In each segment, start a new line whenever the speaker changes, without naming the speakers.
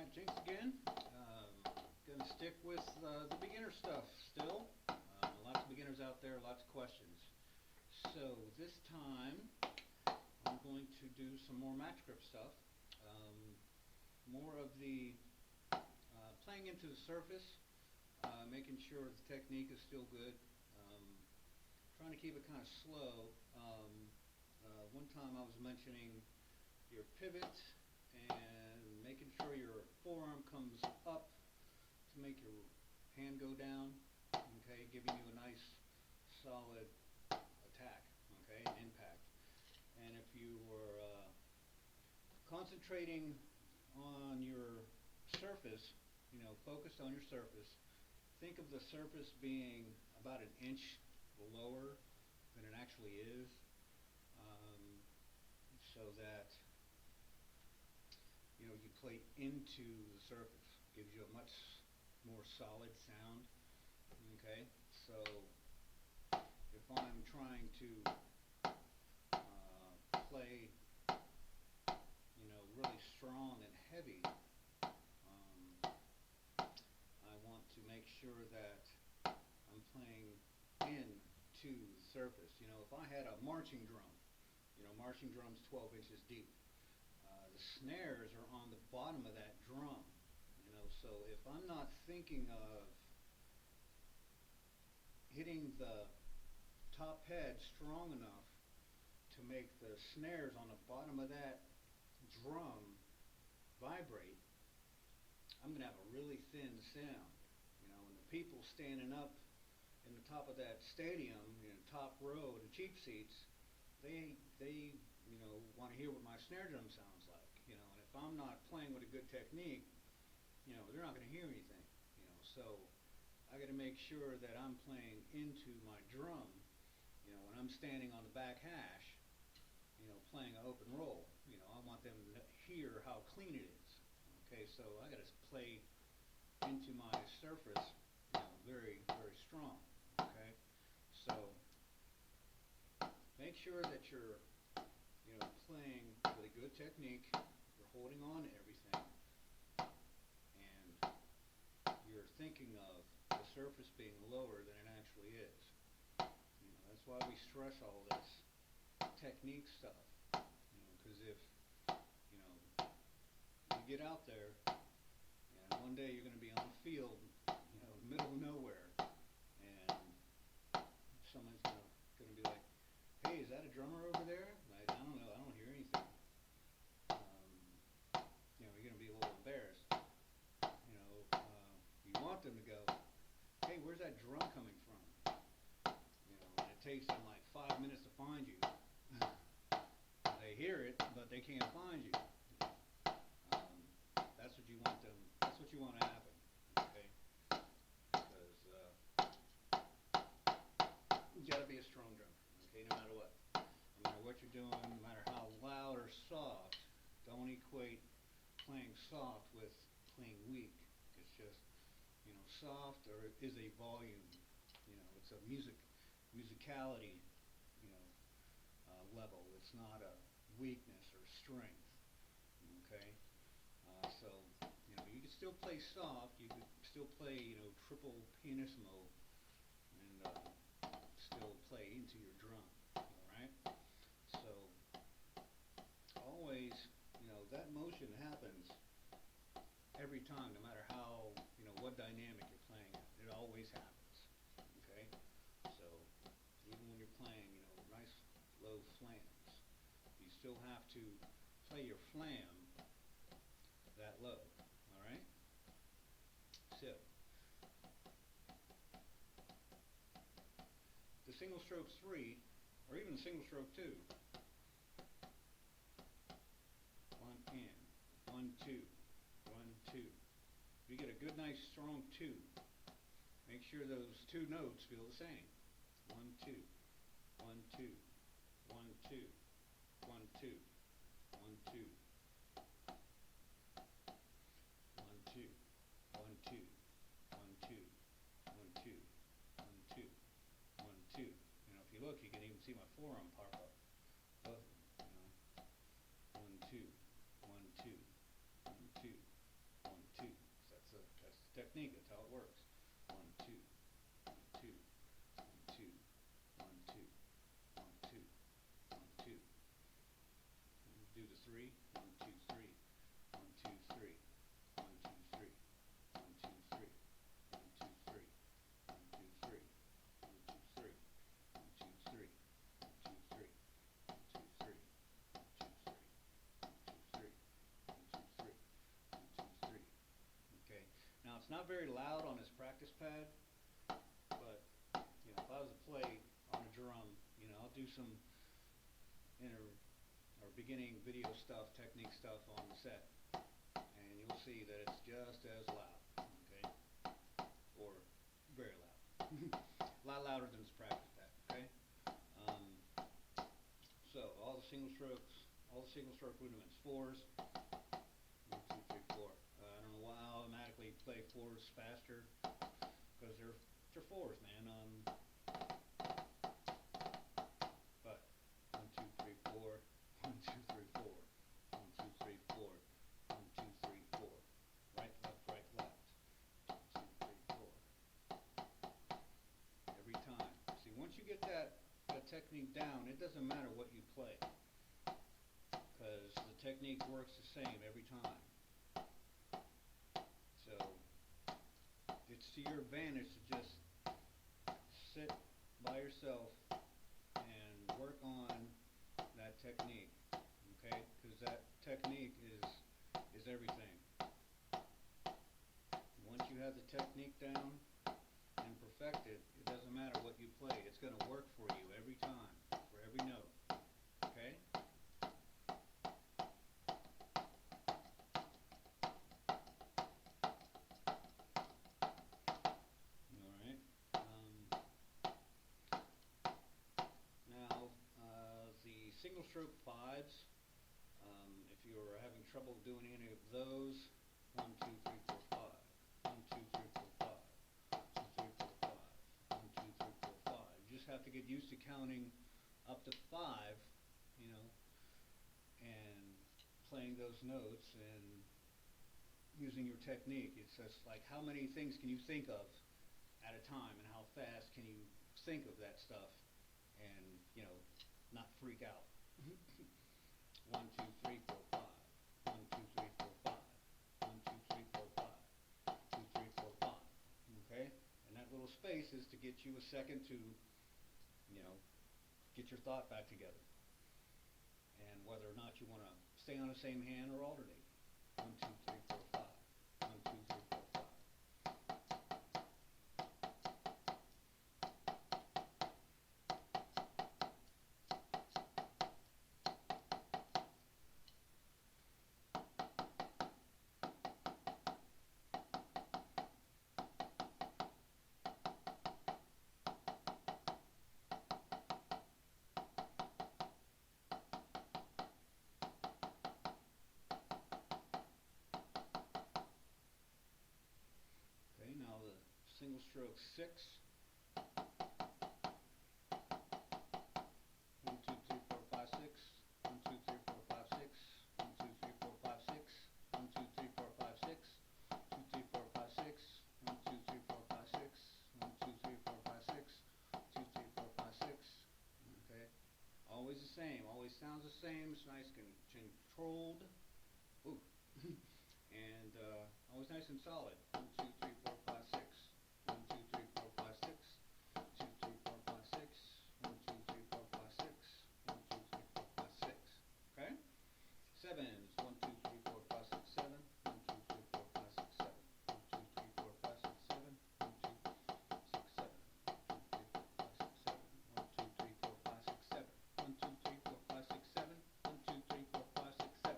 Matt Jinks again. Gonna stick with the beginner stuff still. Lots of beginners out there, lots of questions. So this time I'm going to do some more match grip stuff. More of the playing into the surface, making sure the technique is still good. Trying to keep it kind of slow. One time I was mentioning your pivot and making sure your forearm comes up to make your hand go down, okay, giving you a nice solid attack, okay, impact. And if you were concentrating on your surface, focused on your surface, think of the surface being about an inch lower than it actually is, so that you play into the surface. Gives you a much more solid sound. Okay, so if I'm trying to play, really strong and heavy, I want to make sure that I'm playing into the surface. If I had a marching drum, marching drum's 12 inches deep. The snares are on the bottom of that drum. So if I'm not thinking of hitting the top head strong enough to make the snares on the bottom of that drum vibrate, I'm going to have a really thin sound. And the people standing up in the top of that stadium, top row, the cheap seats, they want to hear what my snare drum sounds like. And if I'm not playing with a good technique, they're not going to hear anything. So I got to make sure that I'm playing into my drum. When I'm standing on the back hash, playing an open roll, I want them to hear how clean it is. Okay, so I got to play into my surface, very, very strong. Okay, so make sure that you're, playing with a good technique. You're holding on to everything, and you're thinking of the surface being lower than it actually is. That's why we stress all this technique stuff. Because if you get out there and one day you're going to be on the field, middle of nowhere, and someone's going to be like, "Hey, is that a drummer over there?" Like, I don't know, I don't hear anything. You're going to be a little embarrassed. You want them to go, "Hey, where's that drum coming from?" And it takes them like 5 minutes to find you. They hear it, but they can't find you. That's what you want them. That's what you want to happen. Okay, because you got to be a strong drummer. Okay, no matter what. No matter what you're doing, no matter how loud or soft. Don't equate playing soft with playing weak. It's just, soft is a volume. It's a musicality, level. It's not a weakness or strength. Okay, so you can still play soft. You can still play, triple pianissimo, and still play into your drum. All right. So always, that motion happens every time, no matter how, what dynamic you're playing at. It always happens. Okay? So even when you're playing, nice low flams, you still have to play your flam that low. All right? So the single stroke 3, or even the single stroke 2, 1 and 1 2 1 2. You get a good, nice, strong 2. Make sure those two notes feel the same. 1 2 1 2 1 2 1 2 1 2 1 2 1 2 1 2 1 2 1 2 1 2. If you look, you can even see my forearm pop up. Both of them. 1 2 1 2 1 2 1 technique. That's how it works. 1, 2, 1, 2, 1, 2, 1, 2, 1, 2, 1, 2. Do the 3. 1, 2, 3. 1, 2, 3. 1, 2, 3. 1, 2, 3. 1, 2, 3. 1, 2, 3. 1, 2, 3. 1, 2, 3. 1, 2, 3. 1, 2, 3. 1, 2, 3. Okay. Now it's not very loud on this practice pad, but if I was to play on a drum, I'll do some beginning video stuff, technique stuff on the set, and you'll see that it's just as loud, okay, or very loud, a lot louder than this practice pad, okay. So all the single stroke rudiments, 4s, 1, 2, 3, 4. I don't know why I automatically play 4s faster, because they're 4s, man. But 1, 2, 3, 4. 1, 2, 3, 4. 1, 2, 3, 4. 1, 2, 3, 4. Right, left, right, left. 1, 2, 3, 4. Every time. See, once you get that technique down, it doesn't matter what you play, because the technique works the same every time. So it's to your advantage to just sit by yourself and work on that technique, okay? Because that technique is everything. Once you have the technique down and perfected, it doesn't matter what you play. It's going to work for you every time, for every note, okay? Alright. Now, the single stroke 5s, if you're having trouble doing any of those, 1, 2, 3, 4, 5. 1, 2, 3, 4, 5. 1, 2, 3, 4, 5. 1, 2, 3, 4, 5. You just have to get used to counting up to 5, and playing those notes and using your technique. It's just like, how many things can you think of at a time, and how fast can you think of that stuff and, not freak out. 1, 2, 3, 4, 5. 1, 2, 3, 4, 5. 1, 2, 3, 4, 5. 2, 3, 4, 5. Okay? And that little space is to get you a second to, get your thought back together. And whether or not you want to stay on the same hand or alternate. 1, 2, 3, 4, 5. 1, 2, 3, 4, 5. Okay, now the single stroke 6. 1, 2, 3, 4, 5, 6. 1, 2, 3, 4, 5, 6. 1, 2, 3, 4, 5, 6. 1, 2, 3, 4, 5, 6. 2, 3, 4, 5, 6. 1, 2, 3, 4, 5, 6. 1, 2, 3, 4, 5, 6. 2, 3, 4, 5, 6. Okay? Always the same. Always sounds the same. It's nice and controlled. Ooh. And always nice and solid. 1, 2, 3, 4, 5, 6. 1, 2, 3, 4, 5, 6. 2, 3, 4, 5, 6. 1, 2, 3, 4, 5, 6. 1, 2, 3, 4, 5, 6. Okay? 7s. 1, 2, 3, 4, 5, 6, 7. 1, 2, 3, 4, 5, 6, 7. 1, 2, 3, 4, 5, 6, 7. 1, 2, 6, 7. 1, 2, 3, 4, 5, 6, 7. 1, 2, 3, 4, 5, 6, 7. 1, 2, 3, 4, 5, 6, 7.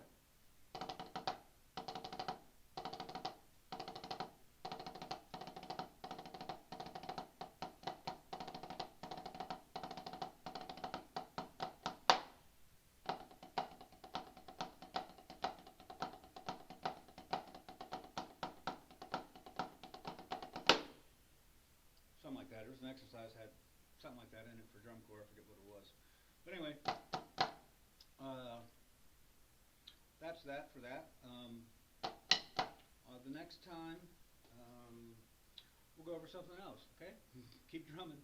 Something like that. There was an exercise had something like that in it for drum corps. I forget what it was. But anyway, that's that for that. The next time, go over something else, okay? Keep drumming.